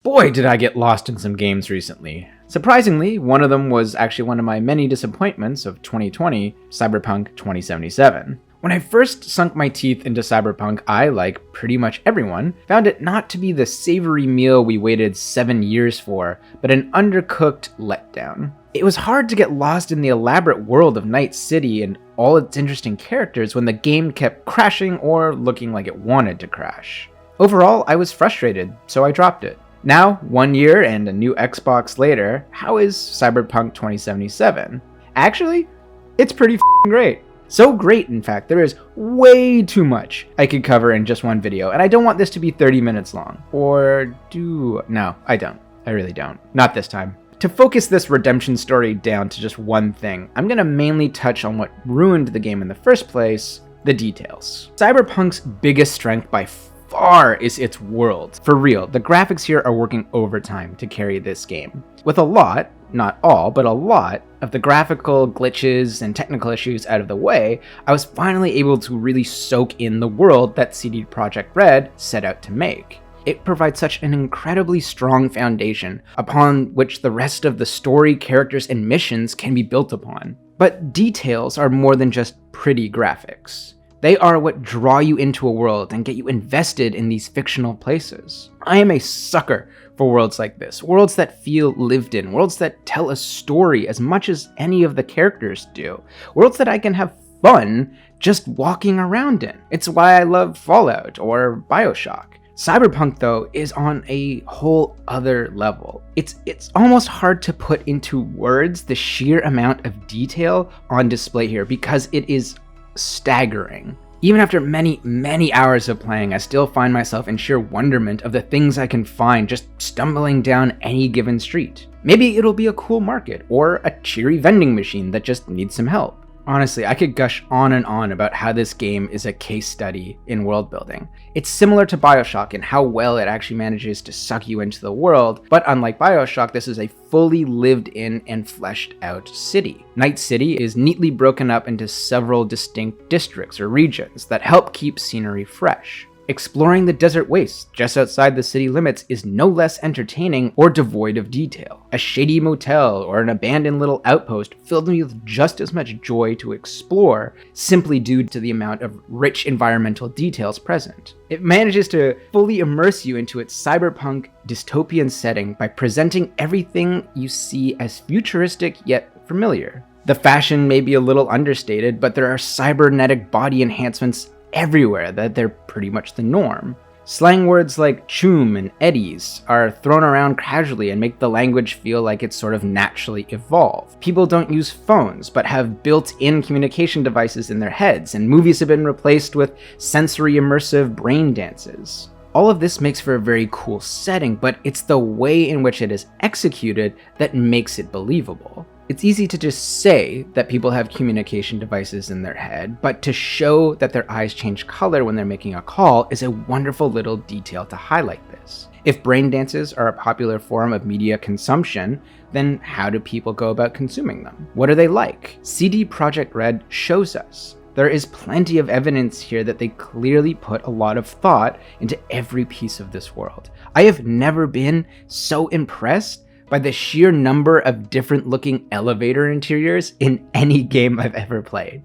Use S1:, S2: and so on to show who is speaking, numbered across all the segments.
S1: Boy, did I get lost in some games recently. Surprisingly, one of them was actually one of my many disappointments of 2020, Cyberpunk 2077. When I first sunk my teeth into Cyberpunk, I, like pretty much everyone, found it not to be the savory meal we waited 7 years for, but an undercooked letdown. It was hard to get lost in the elaborate world of Night City and all its interesting characters when the game kept crashing or looking like it wanted to crash. Overall, I was frustrated, so I dropped it. Now, 1 year and a new Xbox later, how is Cyberpunk 2077? Actually, it's pretty great. So great, in fact, there is way too much I could cover in just one video, and I don't want this to be 30 minutes long. No, I don't. I really don't. Not this time. To focus this redemption story down to just one thing, I'm gonna mainly touch on what ruined the game in the first place, the details. Cyberpunk's biggest strength by far is its world. For real, the graphics here are working overtime to carry this game. With a lot, not all, but a lot, of the graphical glitches and technical issues out of the way, I was finally able to really soak in the world that CD Projekt Red set out to make. It provides such an incredibly strong foundation upon which the rest of the story, characters, and missions can be built upon. But details are more than just pretty graphics. They are what draw you into a world and get you invested in these fictional places. I am a sucker for worlds like this, worlds that feel lived in, worlds that tell a story as much as any of the characters do, worlds that I can have fun just walking around in. It's why I love Fallout or BioShock. Cyberpunk, though, is on a whole other level. It's almost hard to put into words the sheer amount of detail on display here because it is staggering. Even after many, many hours of playing, I still find myself in sheer wonderment of the things I can find just stumbling down any given street. Maybe it'll be a cool market, or a cheery vending machine that just needs some help. Honestly, I could gush on and on about how this game is a case study in world building. It's similar to BioShock in how well it actually manages to suck you into the world, but unlike BioShock, this is a fully lived in and fleshed out city. Night City is neatly broken up into several distinct districts or regions that help keep scenery fresh. Exploring the desert wastes just outside the city limits is no less entertaining or devoid of detail. A shady motel or an abandoned little outpost filled me with just as much joy to explore, simply due to the amount of rich environmental details present. It manages to fully immerse you into its cyberpunk dystopian setting by presenting everything you see as futuristic yet familiar. The fashion may be a little understated, but there are cybernetic body enhancements everywhere that they're pretty much the norm. Slang words like choom and eddies are thrown around casually and make the language feel like it's sort of naturally evolved. People don't use phones, but have built-in communication devices in their heads, and movies have been replaced with sensory immersive brain dances. All of this makes for a very cool setting, but it's the way in which it is executed that makes it believable. It's easy to just say that people have communication devices in their head, but to show that their eyes change color when they're making a call is a wonderful little detail to highlight this. If brain dances are a popular form of media consumption, then how do people go about consuming them? What are they like? CD Projekt Red shows us. There is plenty of evidence here that they clearly put a lot of thought into every piece of this world. I have never been so impressed by the sheer number of different looking elevator interiors in any game I've ever played.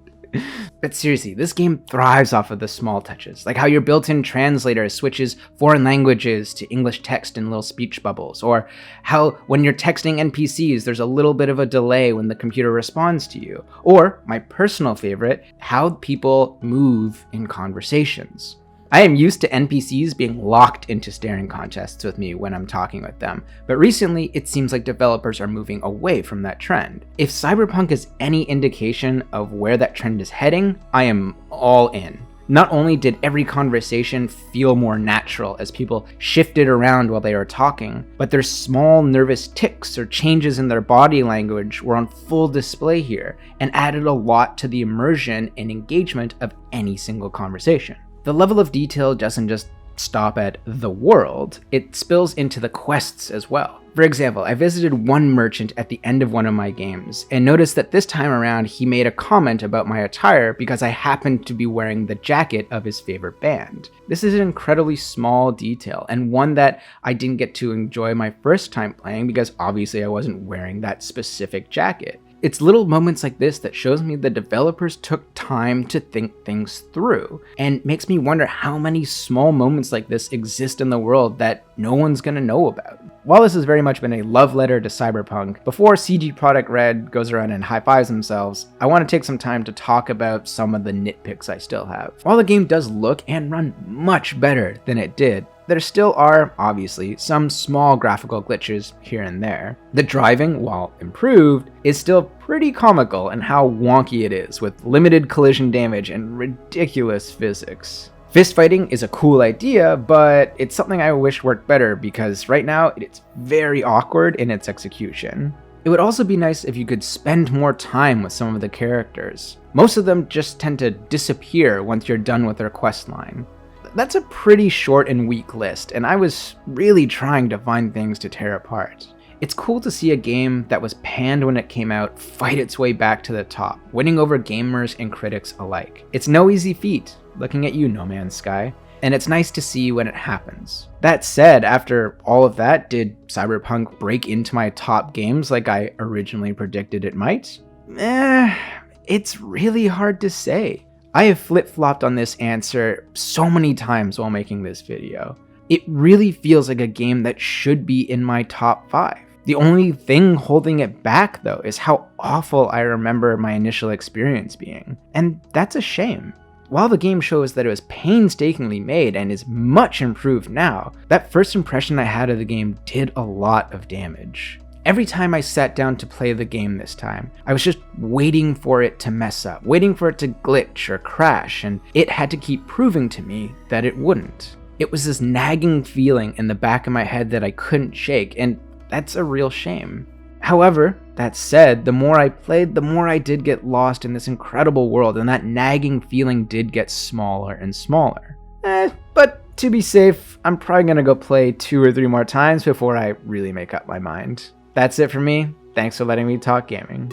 S1: But seriously, this game thrives off of the small touches, like how your built-in translator switches foreign languages to English text in little speech bubbles, or how when you're texting NPCs, there's a little bit of a delay when the computer responds to you, or, my personal favorite, how people move in conversations. I am used to NPCs being locked into staring contests with me when I'm talking with them, but recently it seems like developers are moving away from that trend. If Cyberpunk is any indication of where that trend is heading, I am all in. Not only did every conversation feel more natural as people shifted around while they were talking, but their small nervous tics or changes in their body language were on full display here and added a lot to the immersion and engagement of any single conversation. The level of detail doesn't just stop at the world, it spills into the quests as well. For example, I visited one merchant at the end of one of my games and noticed that this time around he made a comment about my attire because I happened to be wearing the jacket of his favorite band. This is an incredibly small detail and one that I didn't get to enjoy my first time playing because obviously I wasn't wearing that specific jacket. It's little moments like this that shows me the developers took time to think things through, and makes me wonder how many small moments like this exist in the world that no one's gonna know about. While this has very much been a love letter to Cyberpunk, before CG Product Red goes around and high-fives themselves, I want to take some time to talk about some of the nitpicks I still have. While the game does look and run much better than it did, there still are, obviously, some small graphical glitches here and there. The driving, while improved, is still pretty comical in how wonky it is, with limited collision damage and ridiculous physics. Fistfighting is a cool idea, but it's something I wish worked better because right now it's very awkward in its execution. It would also be nice if you could spend more time with some of the characters. Most of them just tend to disappear once you're done with their quest line. That's a pretty short and weak list, and I was really trying to find things to tear apart. It's cool to see a game that was panned when it came out fight its way back to the top, winning over gamers and critics alike. It's no easy feat, looking at you, No Man's Sky, and it's nice to see when it happens. That said, after all of that, did Cyberpunk break into my top games like I originally predicted it might? It's really hard to say. I have flip-flopped on this answer so many times while making this video. It really feels like a game that should be in my top 5. The only thing holding it back, though, is how awful I remember my initial experience being. And that's a shame. While the game shows that it was painstakingly made and is much improved now, that first impression I had of the game did a lot of damage. Every time I sat down to play the game this time, I was just waiting for it to mess up, waiting for it to glitch or crash, and it had to keep proving to me that it wouldn't. It was this nagging feeling in the back of my head that I couldn't shake, and that's a real shame. However, that said, the more I played, the more I did get lost in this incredible world, and that nagging feeling did get smaller and smaller. But to be safe, I'm probably gonna go play 2 or 3 more times before I really make up my mind. That's it for me. Thanks for letting me talk gaming.